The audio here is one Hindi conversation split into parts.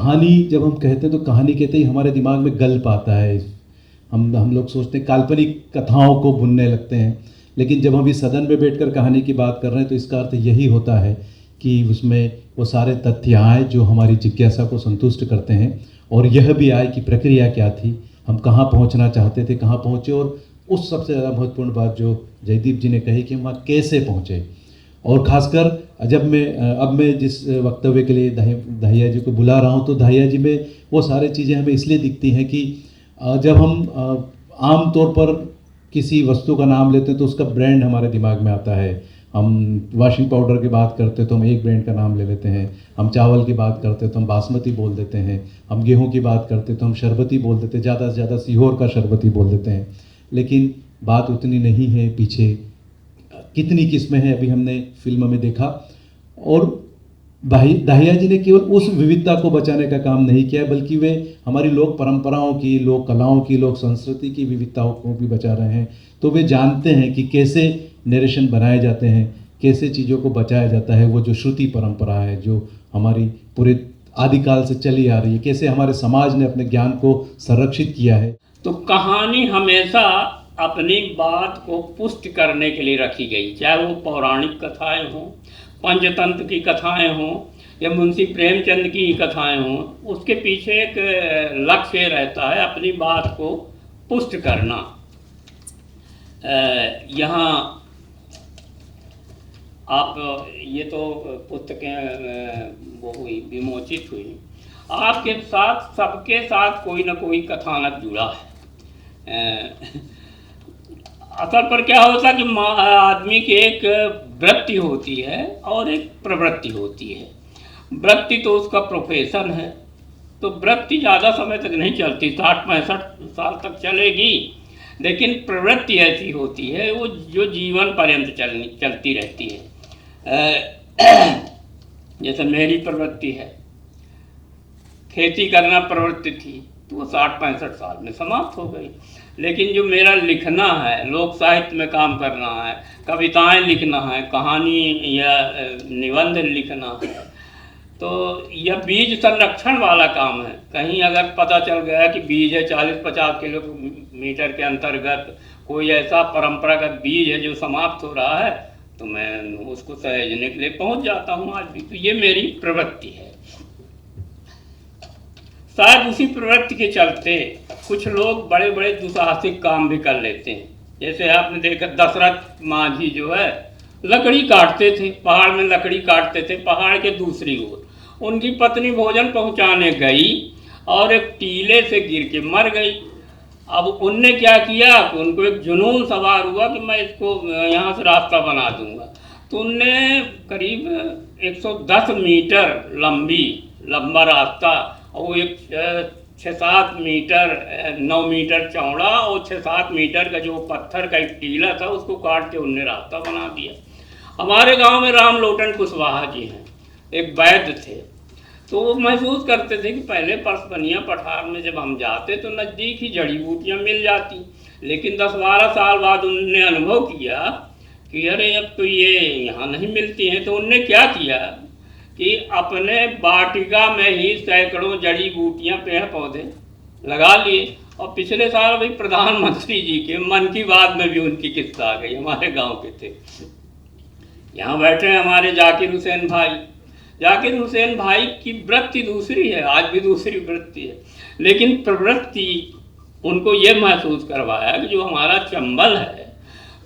कहानी जब हम कहते हैं तो कहानी कहते ही हमारे दिमाग में गल्प आता है। हम लोग सोचते हैं, काल्पनिक कथाओं को बुनने लगते हैं। लेकिन जब हम इस सदन में बैठकर कहानी की बात कर रहे हैं तो इसका अर्थ यही होता है कि उसमें वो सारे तथ्य आए जो हमारी जिज्ञासा को संतुष्ट करते हैं, और यह भी आए कि प्रक्रिया क्या थी, हम कहाँ पहुँचना चाहते थे, कहाँ पहुँचे, और उस सबसे ज़्यादा महत्वपूर्ण बात जो जयदीप जी ने कही कि हम वहाँ कैसे पहुँचे। और ख़ासकर जब मैं जिस वक्तव्य के लिए दहिया जी को बुला रहा हूँ, तो दहिया जी में वो सारी चीज़ें हमें इसलिए दिखती हैं कि जब हम आम तौर पर किसी वस्तु का नाम लेते हैं तो उसका ब्रांड हमारे दिमाग में आता है। हम वॉशिंग पाउडर की बात करते हैं तो हम एक ब्रांड का नाम ले लेते हैं, हम चावल की बात करते हैं तो हम बासमती बोल देते हैं, हम गेहूं की बात करते हैं तो हम शरबती बोल देते हैं, ज़्यादा से ज़्यादा सीहोर का शरबती बोल देते हैं। लेकिन बात उतनी नहीं है, पीछे कितनी किस्में हैं अभी हमने फिल्म में देखा। और दाहिया जी ने केवल उस विविधता को बचाने का काम नहीं किया, बल्कि वे हमारी लोक परंपराओं की, लोक कलाओं की, लोक संस्कृति की विविधताओं को भी बचा रहे हैं। तो वे जानते हैं कि कैसे नरेशन बनाए जाते हैं, कैसे चीज़ों को बचाया जाता है। वो जो श्रुति परंपरा है जो हमारी पूरे आदिकाल से चली आ रही है, कैसे हमारे समाज ने अपने ज्ञान को संरक्षित किया है। तो कहानी हमेशा अपनी बात को पुष्ट करने के लिए रखी गई, चाहे वो पौराणिक कथाएं हों, पंचतंत्र की कथाएं हों, या मुंशी प्रेमचंद की कथाएं हों। उसके पीछे एक लक्ष्य रहता है अपनी बात को पुष्ट करना। यहाँ आप ये तो पुस्तकें वो हुई, विमोचित हुई, आपके साथ सबके साथ कोई ना कोई कथानक जुड़ा है। असल पर क्या होता है कि आदमी की एक वृत्ति होती है और एक प्रवृत्ति होती है। वृत्ति तो उसका प्रोफेशन है, तो वृत्ति ज़्यादा समय तक नहीं चलती, 60-65 साल तक चलेगी। लेकिन प्रवृत्ति ऐसी होती है वो जो जीवन पर्यंत चलती रहती है। जैसे मेरी प्रवृत्ति है, खेती करना प्रवृत्ति थी, तो वो 60-65 साल में समाप्त हो गई। लेकिन जो मेरा लिखना है, लोक साहित्य में काम करना है, कविताएं लिखना है, कहानी या निबंध लिखना है, तो यह बीज संरक्षण वाला काम है। कहीं अगर पता चल गया कि बीज है 40-50 किलोमीटर के अंतर्गत कोई ऐसा परंपरागत बीज है जो समाप्त हो रहा है, तो मैं उसको सहेजने के लिए पहुंच जाता हूं आज भी। तो ये मेरी प्रवृत्ति है। शायद उसी प्रवृत्ति के चलते कुछ लोग बड़े बड़े दुसाहसिक काम भी कर लेते हैं। जैसे आपने देखा दशरथ मांझी जो है लकड़ी काटते थे, पहाड़ में लकड़ी काटते थे, पहाड़ के दूसरी ओर उनकी पत्नी भोजन पहुंचाने गई और एक टीले से गिर के मर गई। अब उनने क्या किया कि उनको एक जुनून सवार हुआ कि मैं इसको यहाँ से रास्ता बना दूंगा। तो उनने करीब 110 मीटर लंबा रास्ता, और वो एक 6-7 मीटर 9 मीटर चौड़ा और 6-7 मीटर का जो पत्थर का एक टीला था उसको काट के उनने रास्ता बना दिया। हमारे गांव में राम लोटन कुशवाहा जी हैं, एक वैद्य थे। तो वो महसूस करते थे कि पहले परसपनिया पठार में जब हम जाते तो नज़दीक ही जड़ी बूटियाँ मिल जाती, लेकिन 10-12 साल बाद उन्होंने अनुभव किया कि अरे अब तो ये यहाँ नहीं मिलती हैं। तो उनने क्या किया कि अपने वाटिका में ही सैकड़ों जड़ी बूटियाँ, पेड़ पौधे लगा लिए। और पिछले साल भाई प्रधानमंत्री जी के मन की बात में भी उनकी किस्सा आ गई, हमारे गांव के थे। यहाँ बैठे हैं हमारे जाकिर हुसैन भाई। जाकिर हुसैन भाई की वृत्ति दूसरी है, आज भी दूसरी वृत्ति है, लेकिन प्रवृत्ति उनको ये महसूस करवाया कि जो हमारा चंबल है,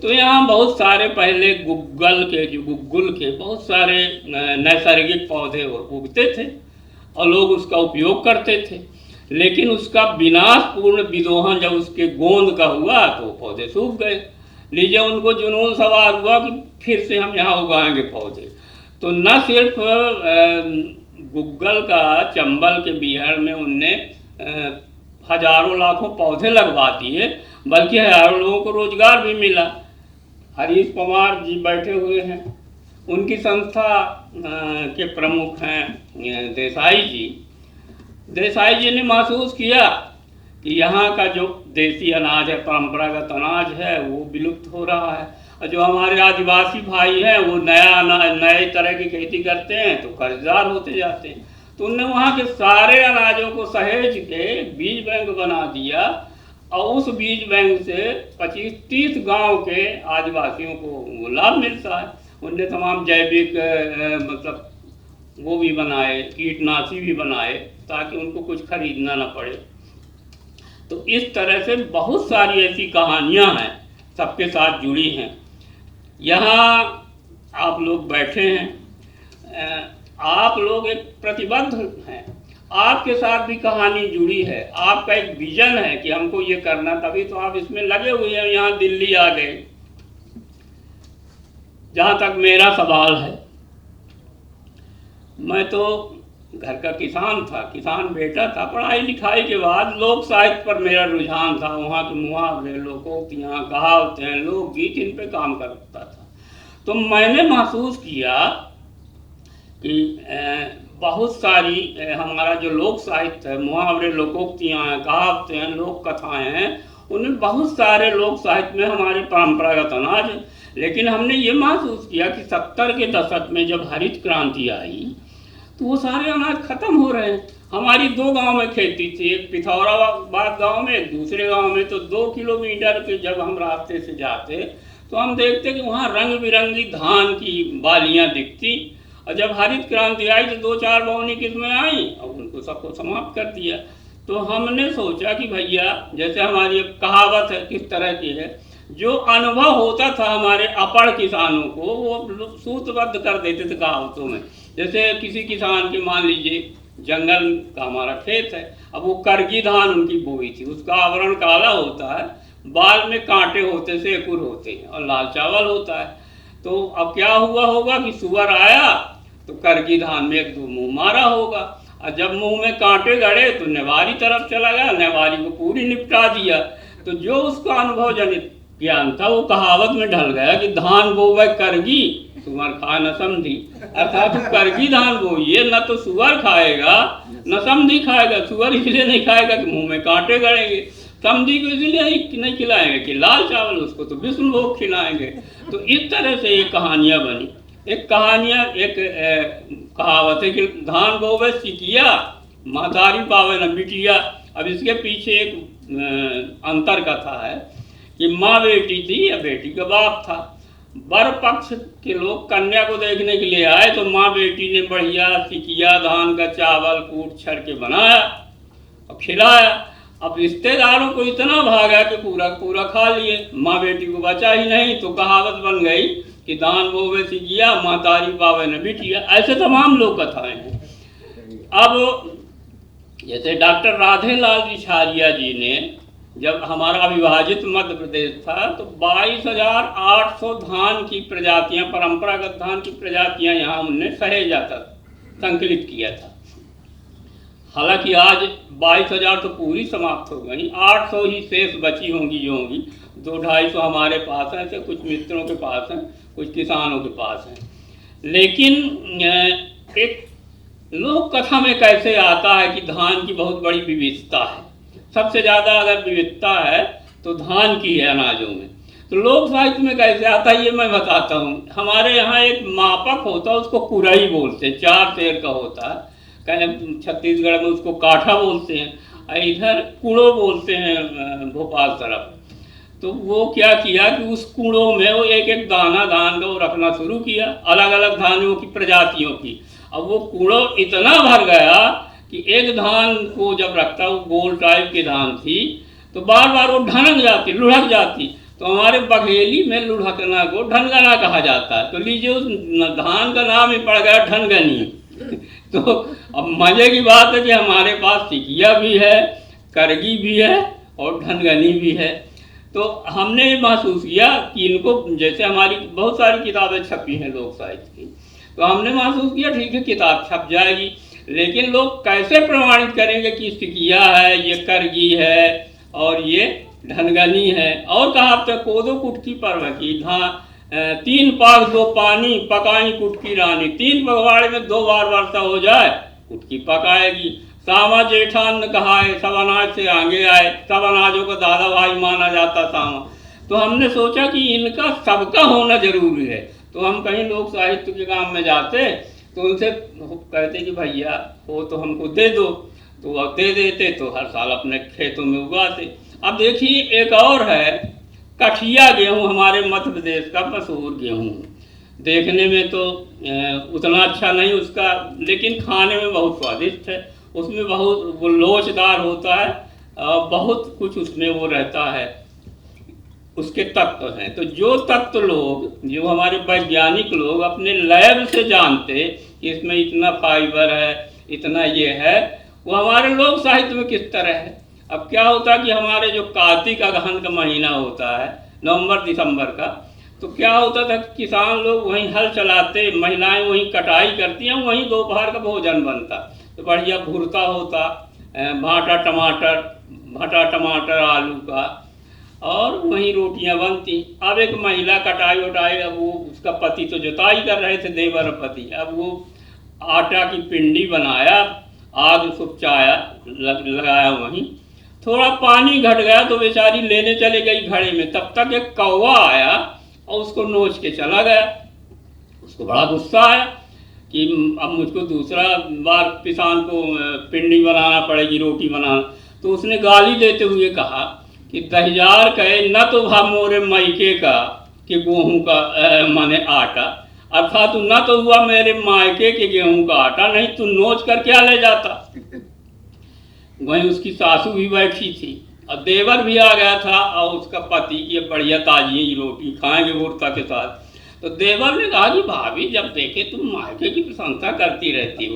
तो यहाँ बहुत सारे पहले गुग्गुल के बहुत सारे नैसर्गिक पौधे उगते थे और लोग उसका उपयोग करते थे। लेकिन उसका विनाशपूर्ण विदोहन जब उसके गोंद का हुआ तो पौधे सूख गए। लीजिए, उनको जुनून सवार हुआ कि फिर से हम यहाँ उगाएंगे पौधे। तो न सिर्फ गुग्गल का चंबल के बिहार में उनने हजारों लाखों पौधे लगवा दिए, बल्कि हजारों लोगों को रोजगार भी मिला। हरीश पवार जी बैठे हुए हैं, उनकी संस्था के प्रमुख हैं देसाई जी। देसाई जी ने महसूस किया कि यहाँ का जो देसी अनाज है, परंपरागत अनाज है, वो विलुप्त हो रहा है। और जो हमारे आदिवासी भाई हैं वो नए तरह की खेती करते हैं तो कर्जदार होते जाते हैं। तो उनने वहाँ के सारे अनाजों को सहेज के बीज बैंक बना दिया और उस बीज बैंक से 25-30 गांव के आदिवासियों को वो लाभ मिलता है। उनने तमाम जैविक मतलब वो भी बनाए, कीटनाशी भी बनाए, ताकि उनको कुछ खरीदना ना पड़े। तो इस तरह से बहुत सारी ऐसी कहानियां हैं, सबके साथ जुड़ी हैं। यहाँ आप लोग बैठे हैं, आप लोग एक प्रतिबद्ध हैं, आपके साथ भी कहानी जुड़ी है, आपका एक विजन है कि हमको ये करना, तभी तो आप इसमें लगे हुए हैं। यहाँ दिल्ली आ गए। जहाँ तक मेरा सवाल है, मैं तो घर का किसान था, किसान बेटा था। पढ़ाई लिखाई के बाद लोक साहित्य पर मेरा रुझान था। वहाँ के मुहावरे, लोकोक्तियाँ, कहावतें, लोकगीत, इन पे काम करता था। तो मैंने महसूस किया कि बहुत सारी हमारा जो लोक साहित्य है, मुहावरे, लोकोक्तियाँ हैं, कहावतें हैं, लोक कथाएँ हैं, उनमें बहुत सारे लोक साहित्य में हमारे परंपरागत अनाज है। लेकिन हमने ये महसूस किया कि 70 के दशक में जब हरित क्रांति आई तो वो सारे अनाज खत्म हो रहे हैं। हमारी 2 गांव में खेती थी, एक पिथौराबाद गांव में, एक दूसरे गांव में। तो 2 किलोमीटर के जब हम रास्ते से जाते तो हम देखते कि वहाँ रंग बिरंगी धान की बालियाँ दिखती। और जब हरित क्रांति आई तो 2-4 बौनी किस्में आई और उनको सबको समाप्त कर दिया। तो हमने सोचा कि भैया, जैसे हमारी कहावत है, किस तरह की है, जो अनुभव होता था हमारे अपढ़ किसानों को, वो सूत्रबद्ध कर देते थे कहावतों में। जैसे किसी किसान के, मान लीजिए जंगल का हमारा खेत है, अब वो करगी धान उनकी बोई थी, उसका आवरण काला होता है, बाल में कांटे होते, सेकुर होते हैं और लाल चावल होता है। तो अब क्या हुआ होगा कि सुअर आया तो करगी धान में 1-2 मुँह मारा होगा, और जब मुंह में कांटे गड़े तो नेवारी तरफ चला गया, नेवारी को पूरी निपटा दिया। तो जो उसका अनुभव जनित ज्ञान था वो कहावत में ढल गया कि धान बोवे करगी, सुअर खा न समधी। अर्थात करगी धान बोइए, न तो सुअर खाएगा न समधी खाएगा। सुअर इसलिए नहीं खाएगा कि मुंह में कांटे गड़ेंगे, समधी को इसलिए नहीं खिलाएंगे कि लाल चावल, उसको तो विष्णु भोग खिलाएंगे। तो इस तरह से ये कहानियाँ बनी। एक कहावत है कि धान बोवे सिकिया, महतारी पावे न बिटिया। अब इसके पीछे एक अंतर कथा है कि माँ बेटी थी या बेटी का बाप था। वर पक्ष के लोग कन्या को देखने के लिए आए तो माँ बेटी ने बढ़िया सिकिया धान का चावल कूट छर के बनाया और खिलाया। अब रिश्तेदारों को इतना भागा कि पूरा पूरा खा लिए, माँ बेटी को बचा ही नहीं। तो कहावत बन गई कि दान बोवे सिकिया, महतारी पावे न बिटिया। ऐसे तमाम लोक कथाएं हैं। अब जैसे डॉक्टर राधेलाल रिछारिया जी ने, जब हमारा अविभाजित मध्य प्रदेश था, तो 22,800 धान की प्रजातियां, परंपरागत धान की प्रजातियां यहाँ उनने सहेजा था, संकलित किया था। हालांकि आज 22,000 तो पूरी समाप्त हो गई, 800 ही शेष बची होंगी जो होंगी। 200-250 हमारे पास हैं, ऐसे कुछ मित्रों के पास हैं, कुछ किसानों के पास हैं। लेकिन एक लोक कथा में कैसे आता है कि धान की बहुत बड़ी विविधता है। सबसे ज़्यादा अगर विविधता है तो धान की है अनाजों में। तो लोक साहित्य में कैसे आता है ये मैं बताता हूँ। हमारे यहाँ एक मापक होता है, उसको कुरई बोलते हैं, 4 सेर का होता है। कहीं छत्तीसगढ़ में उसको काठा बोलते हैं, इधर कुड़ो बोलते हैं भोपाल तरफ। तो वो क्या किया कि उस कुड़ों में वो एक एक दाना धान का वो रखना शुरू किया, अलग अलग धानों की प्रजातियों की। अब वो कूड़ो इतना भर गया कि एक धान को जब रखता, वो गोल टाइप की धान थी, तो बार बार वो ढनक जाती, लुढ़क जाती। तो हमारे बघेली में लुढ़कना को ढनगना कहा जाता है। तो लीजिए उस धान का नाम ही पड़ गया ढनगनी। तो अब मजे की बात है कि हमारे पास सिकिया भी है, करगी भी है और ढनगनी भी है। तो हमने महसूस किया कि इनको, जैसे हमारी बहुत सारी किताबें छपी हैं लोक साहित्य की, तो हमने महसूस किया ठीक है किताब छप जाएगी, लेकिन लोग कैसे प्रमाणित करेंगे कि सिकिया है, ये करगी है और ये ढनगनी है। और कहा अब तक कोदो कुटकी परवा की 3 पाग 2 पानी पकाई कुटकी रानी। 3 पखवाड़े में 2 बार वर्षा हो जाए कुटकी पकाएगी। सामा जेठान ने कहा है सब अनाज से आगे आए, सब अनाजों का दादा भाई माना जाता सामा। तो हमने सोचा कि इनका सबका होना जरूरी है। तो हम कहीं लोक साहित्य के काम में जाते तो उनसे कहते कि भैया वो तो हमको दे दो, तो वह दे देते, तो हर साल अपने खेतों में उगाते। अब देखिए एक और है कठिया गेहूँ, हमारे मध्य प्रदेश का मशहूर गेहूँ, देखने में तो उतना अच्छा नहीं उसका, लेकिन खाने में बहुत स्वादिष्ट है। उसमें बहुत वो लोचदार होता है, बहुत कुछ उसमें वो रहता है, उसके तत्व हैं। तो जो तत्व लोग, जो हमारे वैज्ञानिक लोग अपने लैब से जानते कि इसमें इतना फाइबर है, इतना ये है, वो हमारे लोक साहित्य में किस तरह है। अब क्या होता है कि हमारे जो कार्तिक अगहन का महीना होता है, नवंबर दिसंबर का, तो क्या होता था किसान लोग वहीं हल चलाते, महिलाएं वहीं कटाई करती हैं, वहीं दोपहर का भोजन बनता, तो बढ़िया भुरता होता, भाटा टमाटर आलू का, और वहीं रोटियां बनती। अब एक महिला कटाई वटाई, अब वो उसका पति तो जुताई कर रहे थे, देवर पति, अब वो आटा की पिंडी बनाया, आग सुपचाया, लगाया वहीं, थोड़ा पानी घट गया तो बेचारी लेने चले गई घड़े में, तब तक एक कौवा आया और उसको नोच के चला गया। उसको बड़ा गुस्सा आया कि अब मुझको दूसरा बार किसान को पिंडी बनाना पड़ेगी, रोटी बनाना। तो उसने गाली देते हुए कहा कि 10,000 कहे न तो भा मोरे मायके का कि गेहूँ का माने आटा, अर्थात न तो हुआ मेरे मायके के गेहूँ का आटा, नहीं तू नोच कर क्या ले जाता। वहीं उसकी सासू भी बैठी थी और देवर भी आ गया था, और उसका पति की बढ़िया ताजी रोटी खाएंगे वोरता के साथ। तो देवर ने कहा कि भाभी जब देखे तुम मायके की प्रशंसा करती रहती हो,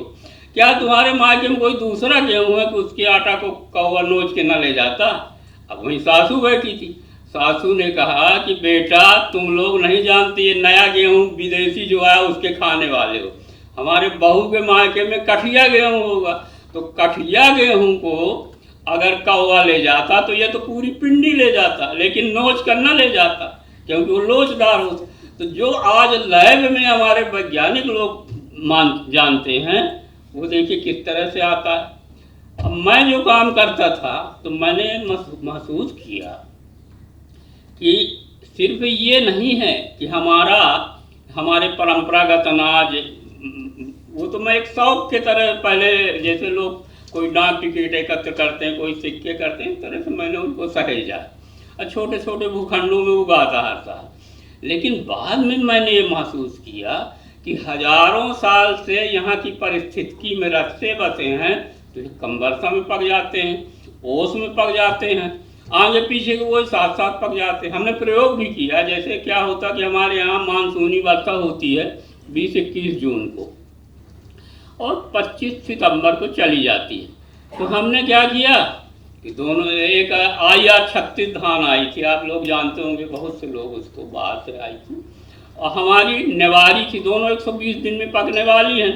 क्या तुम्हारे मायके में कोई दूसरा गेहूँ है कि उसके आटा को कौवा नोच के न ले जाता। अब वहीं सासू बैठी थी, सासू ने कहा कि बेटा तुम लोग नहीं जानती, ये नया गेहूँ विदेशी जो आया उसके खाने वाले हो, हमारे बहू के मायके में कठिया गेहूँ होगा। तो कठिया गेहूँ को अगर कौवा ले जाता तो ये तो पूरी पिंडी ले जाता, लेकिन नोच कर न ले जाता, क्योंकि वो लोचदार होता। तो जो आज लैब में हमारे वैज्ञानिक लोग जानते हैं, वो देखिए किस तरह से आता है। अब मैं जो काम करता था तो मैंने महसूस किया कि सिर्फ ये नहीं है कि हमारे परंपरागत अनाज, वो तो मैं एक शौक के तरह, पहले जैसे लोग कोई डाक टिकट एकत्र करते हैं, कोई सिक्के करते हैं, इस तरह से मैंने उनको सहेजा और छोटे छोटे भूखंडों में उगाता हर साल। लेकिन बाद में मैंने ये महसूस किया कि हजारों साल से यहाँ की परिस्थिति में रस्से बसे हैं, तो कम वर्षा में पक जाते हैं, ओस में पक जाते हैं, आगे पीछे के वो साथ साथ पक जाते हैं। हमने प्रयोग भी किया, जैसे क्या होता कि हमारे यहाँ मानसूनी वर्षा होती है 20-21 जून को और 25 सितंबर को चली जाती है। तो हमने क्या किया कि दोनों, एक IR 36 धान आई थी, आप लोग जानते होंगे, बहुत से लोग उसको बाहर से आई थी, और हमारी नेवारी थी, दोनों 120 दिन में पकने वाली हैं।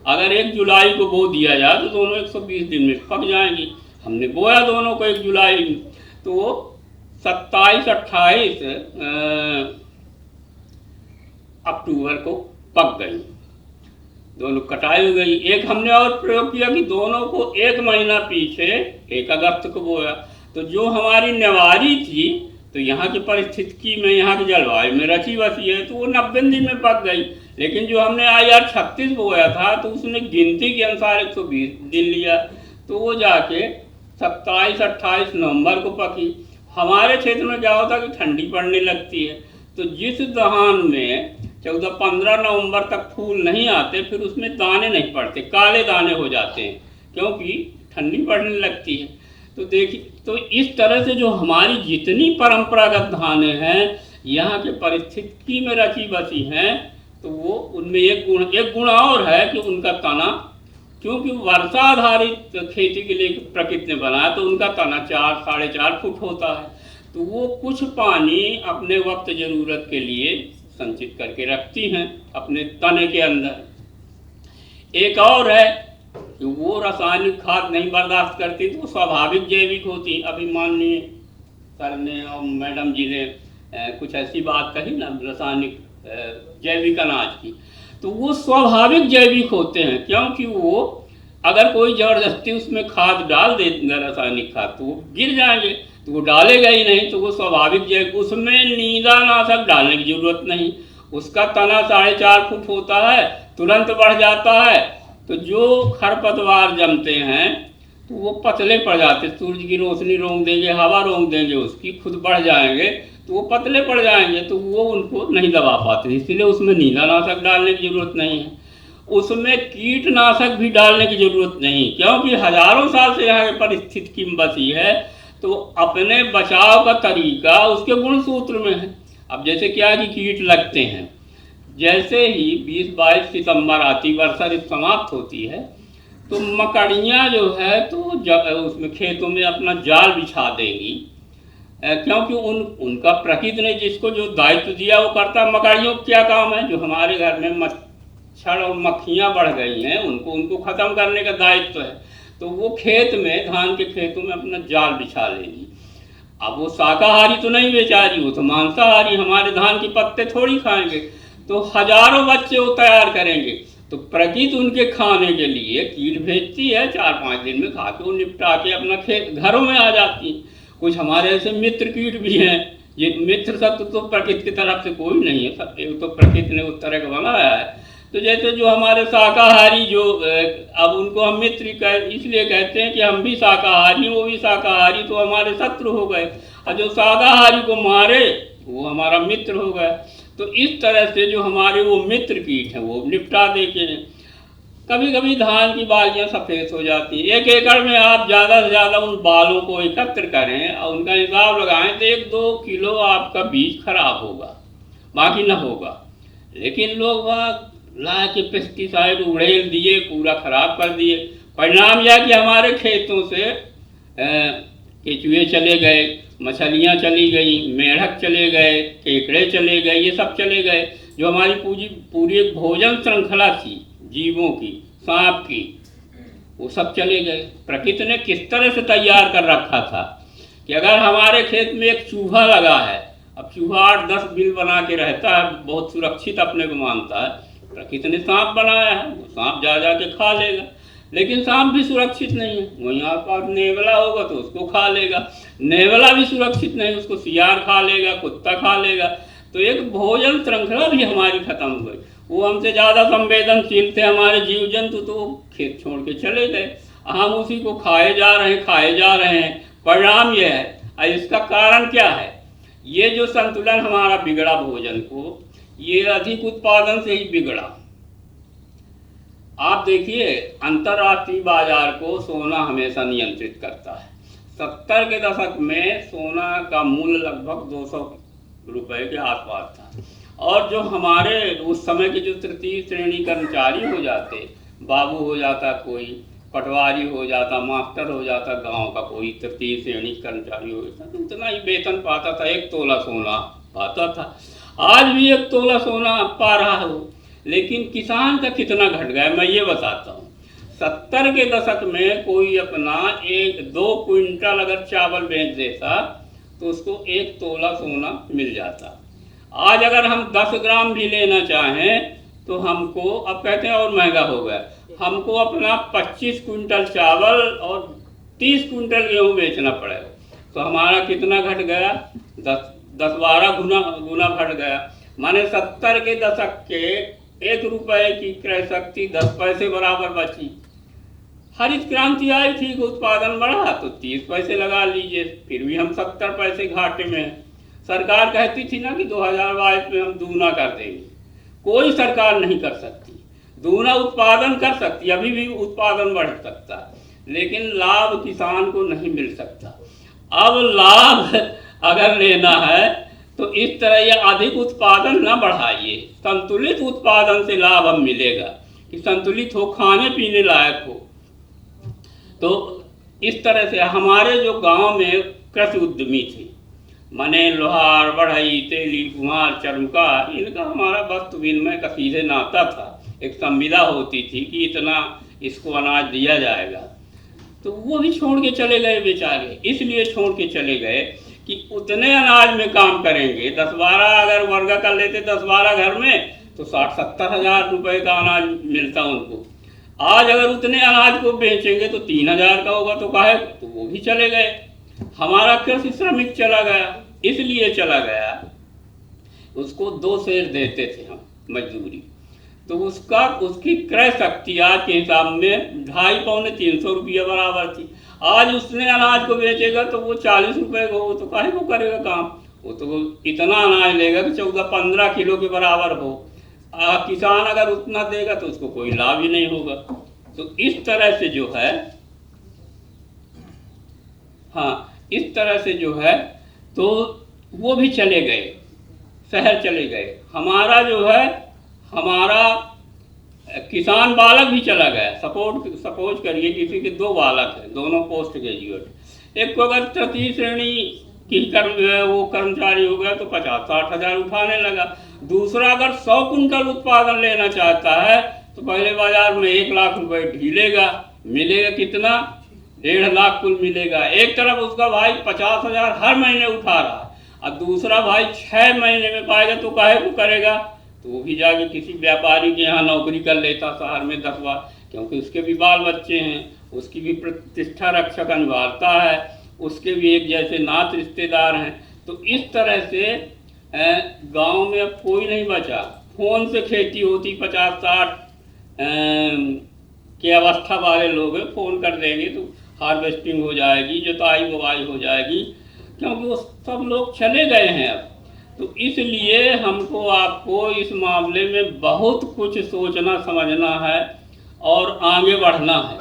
अगर 1 जुलाई को बो दिया जाए तो दोनों 120 दिन में पक जाएंगी। हमने बोया दोनों को 1 जुलाई में, तो वो 27-28 अक्टूबर को पक गई, दोनों कटाई हो गई। एक हमने और प्रयोग किया कि दोनों को 1 महीना पीछे 1 अगस्त को बोया, तो जो हमारी नेवारी थी तो यहाँ की परिस्थिति में, यहाँ की जलवायु में रची बसी है, तो वो 90 दिन में पक गई। लेकिन जो हमने IR 36 बोया था तो उसने गिनती के अनुसार 120 दिन लिया, तो वो जाके 27-28 नवंबर को पकी। हमारे क्षेत्र में क्या होता है कि ठंडी पड़ने लगती है, तो जिस धान में 14-15 नवंबर तक फूल नहीं आते, फिर उसमें दाने नहीं पड़ते, काले दाने हो जाते हैं, क्योंकि ठंडी पड़ने लगती है। तो देखिए, तो इस तरह से जो हमारी जितनी परंपरागत धानें हैं यहाँ के परिस्थिति में रची बसी हैं, तो वो उनमें एक गुण और है कि उनका तना, क्योंकि वर्षा आधारित खेती के लिए प्रकृति ने बनाया, तो उनका तना 4-4.5 फुट होता है, तो वो कुछ पानी अपने वक्त ज़रूरत के लिए संचित करके रखती हैं अपने तने के अंदर। एक और है कि वो रासायनिक खाद नहीं बर्दाश्त करती, तो स्वाभाविक जैविक होती। अभी माननीय सर ने और मैडम जी ने कुछ ऐसी बात कही ना, रासायनिक जैविक अनाज की, तो वो स्वाभाविक जैविक होते हैं, क्योंकि वो अगर कोई ज़बरदस्ती उसमें खाद डाल देगा, रासायनिक खाद, तो वो गिर जाएंगे, तो वो डालेगा ही नहीं, तो वो स्वाभाविक जैविक, उसमें नींदानाशक डालने की ज़रूरत नहीं। उसका तना 4.5 फुट होता है, तुरंत बढ़ जाता है। तो जो खरपतवार जमते हैं तो वो पतले पड़ जाते, सूरज की रोशनी रोक देंगे, हवा रोक देंगे, उसकी खुद बढ़ जाएंगे तो वो पतले पड़ जाएंगे, तो वो उनको नहीं दबा पाते। इसलिए उसमें नीलानाशक डालने की ज़रूरत नहीं है, उसमें कीटनाशक भी डालने की ज़रूरत नहीं, क्योंकि हजारों साल से यहाँ पर स्थिति की बसी है। तो अपने बचाव का तरीका उसके गुण सूत्र में है। अब जैसे क्या कि कीट लगते हैं, जैसे ही 20-22 सितंबर आती, वर्षा ऋतु समाप्त होती है, तो मकड़ियाँ जो है तो उसमें खेतों में अपना जाल बिछा देंगी, क्योंकि उनका प्रकृति ने जिसको जो दायित्व दिया वो करता। मकड़ियों का क्या काम है, जो हमारे घर में मच्छर और मक्खियाँ बढ़ गई हैं उनको ख़त्म करने का दायित्व है। तो वो खेत में, धान के खेतों में अपना जाल बिछा लेगी। अब वो शाकाहारी तो नहीं बेचारी, वो तो मांसाहारी, हमारे धान के पत्ते थोड़ी खाएंगे, तो हजारों बच्चे वो तैयार करेंगे। तो प्रकृति उनके खाने के लिए कीट भेजती है, 4-5 दिन में खा के वो निपटा के अपना खेत घरों में आ जाती हैं। कुछ हमारे ऐसे मित्र कीट भी हैं, ये मित्र शब्द तो प्रकृति की तरफ से कोई नहीं है, सब तो प्रकृति ने उस तरह का बनाया है। तो जैसे जो हमारे शाकाहारी जो अब उनको हम मित्र इसलिए कहते हैं कि हम भी शाकाहारी, वो भी शाकाहारी, तो हमारे शत्रु हो गए, और जो शाकाहारी को मारे वो हमारा मित्र हो गया। तो इस तरह से जो हमारे वो मित्र कीट हैं वो निपटा देते हैं। कभी कभी धान की बालियाँ सफ़ेद हो जाती हैं। 1 एकड़ में आप ज़्यादा से ज़्यादा उन बालों को एकत्र करें और उनका हिसाब लगाएं तो 1-2 किलो आपका बीज खराब होगा, बाकी ना होगा। लेकिन लोग वहाँ ला के पेस्टिसाइड उड़ेल दिए, पूरा खराब कर दिए। परिणाम यह कि हमारे खेतों से केचुए चले गए, मछलियाँ चली गई, मेढक चले गए, केकड़े चले गए, ये सब चले गए। जो हमारी पूरी एक भोजन श्रृंखला थी जीवों की, सांप की, वो सब चले गए। प्रकृति ने किस तरह से तैयार कर रखा था कि अगर हमारे खेत में एक चूहा लगा है, अब चूहा 8-10 बिल बना के रहता है, बहुत सुरक्षित अपने को मानता है, प्रकृति ने सांप बनाया है, वो सांप जा के खा लेगा। लेकिन सांप भी सुरक्षित नहीं है, वहीं आसपास नेवला होगा तो उसको खा लेगा, नेवला भी सुरक्षित नहीं, उसको सियार खा लेगा, कुत्ता खा लेगा। तो एक भोजन श्रृंखला भी हमारी खत्म हो गई। वो हमसे ज़्यादा संवेदनशील थे हमारे जीव जंतु, तो खेत छोड़ के चले गए, हम उसी को खाए जा रहे हैं। परिणाम यह है, और इसका कारण क्या है, ये जो संतुलन हमारा बिगड़ा भोजन को, ये अधिक उत्पादन से ही बिगड़ा। आप देखिए, अंतर्राष्ट्रीय बाजार को सोना हमेशा नियंत्रित करता है। 70 के दशक में सोना का मूल्य लगभग 200 रुपए के आसपास था, और जो हमारे उस समय के जो तृतीय श्रेणी कर्मचारी हो जाते, बाबू हो जाता, कोई पटवारी हो जाता, मास्टर हो जाता, गांव का कोई तृतीय श्रेणी कर्मचारी हो जाता, तो उतना ही वेतन पाता था, 1 तोला सोना पाता था। आज भी 1 तोला सोना पा रहा हो, लेकिन किसान का कितना घट गया मैं ये बताता हूँ। 70 के दशक में कोई अपना 1-2 क्विंटल अगर चावल बेच देता तो उसको 1 तोला सोना मिल जाता। आज अगर हम 10 ग्राम भी लेना चाहें तो हमको, अब कहते हैं और महंगा हो गया, हमको अपना 25 क्विंटल चावल और 30 क्विंटल गेहूँ बेचना पड़ेगा। तो हमारा कितना घट गया, 10-12 गुना घट गया। माने 70 के दशक के 1 रुपए की क्रय शक्ति 10 पैसे बराबर बची। हरित क्रांति आई थी, उत्पादन बढ़ा तो 30 पैसे लगा लीजिए, फिर भी हम 70 पैसे घाटे में हैं। सरकार कहती थी ना कि 2022 में हम दूना कर देंगे, कोई सरकार नहीं कर सकती। दूना उत्पादन कर सकती, अभी भी उत्पादन बढ़ सकता है, लेकिन लाभ किसान को नहीं मिल सकता। अब लाभ अगर लेना है तो इस तरह ये अधिक उत्पादन न बढ़ाइए, संतुलित उत्पादन से लाभ हम मिलेगा कि संतुलित हो, खाने पीने लायक हो। तो इस तरह से हमारे जो गांव में कृषि उद्यमी थे, माने लोहार, बढ़ई, तेली, कुम्हार, चरमकार, इनका हमारा वस्तु विनिमय का सीधे नाता था। एक संविदा होती थी कि इतना इसको अनाज दिया जाएगा, तो वो भी छोड़ के चले गए बेचारे। इसलिए छोड़ के चले गए कि उतने अनाज में काम करेंगे, 10-12 अगर वर्ग कर लेते 10-12 घर में तो 60-70 हज़ार रुपये का अनाज मिलता उनको। आज अगर उतने अनाज को बेचेंगे तो 3000 का होगा, तो काहे, तो वो भी चले गए। हमारा कृषि श्रमिक चला गया, इसलिए चला गया, उसको 2 सेर देते थे हम मजदूरी, तो उसका उसकी क्रय शक्ति आज के हिसाब में 250-300 रुपया बराबर थी। आज उसने अनाज को बेचेगा तो वो 40 रुपये को, वो तो काहे को करेगा काम, वो तो इतना अनाज लेगा कि 14-15 किलो के बराबर हो। किसान अगर उतना देगा तो उसको कोई लाभ ही नहीं होगा। तो इस तरह से जो है, हाँ, इस तरह से जो है तो वो भी चले गए, शहर चले गए। हमारा जो है, हमारा किसान बालक भी चला गया। सपोज करिए किसी के 2 बालक हैं, दोनों पोस्ट ग्रेजुएट। एक को अगर तृतीय श्रेणी की वो कर्मचारी हो गया तो 50-60 हज़ार उठाने लगा। दूसरा अगर 100 कुंटल उत्पादन लेना चाहता है तो पहले बाजार में 1 लाख रुपए ढीलेगा, मिलेगा कितना, 1.5 लाख कुल मिलेगा। एक तरफ उसका भाई 50 हज़ार हर महीने उठा रहा है और दूसरा भाई 6 महीने में पाएगा तो काहे को करेगा, तो वो भी जाके किसी व्यापारी के यहाँ नौकरी कर लेता शहर में 10 बार, क्योंकि उसके भी बाल बच्चे हैं, उसकी भी प्रतिष्ठा रक्षक अनिवार्यता है, उसके भी एक जैसे नात रिश्तेदार हैं। तो इस तरह से गांव में अब कोई नहीं बचा। फोन से खेती होती, 50-60 के अवस्था वाले लोग हैं, फ़ोन कर देंगे तो हार्वेस्टिंग हो जाएगी, जुताई बुवाई हो जाएगी, क्योंकि वो सब लोग चले गए हैं अब। तो इसलिए हमको आपको इस मामले में बहुत कुछ सोचना समझना है और आगे बढ़ना है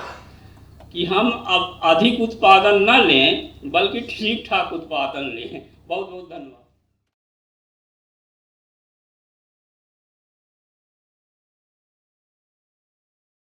कि हम अब अधिक उत्पादन न लें बल्कि ठीक ठाक उत्पादन लें। बहुत बहुत धन्यवाद।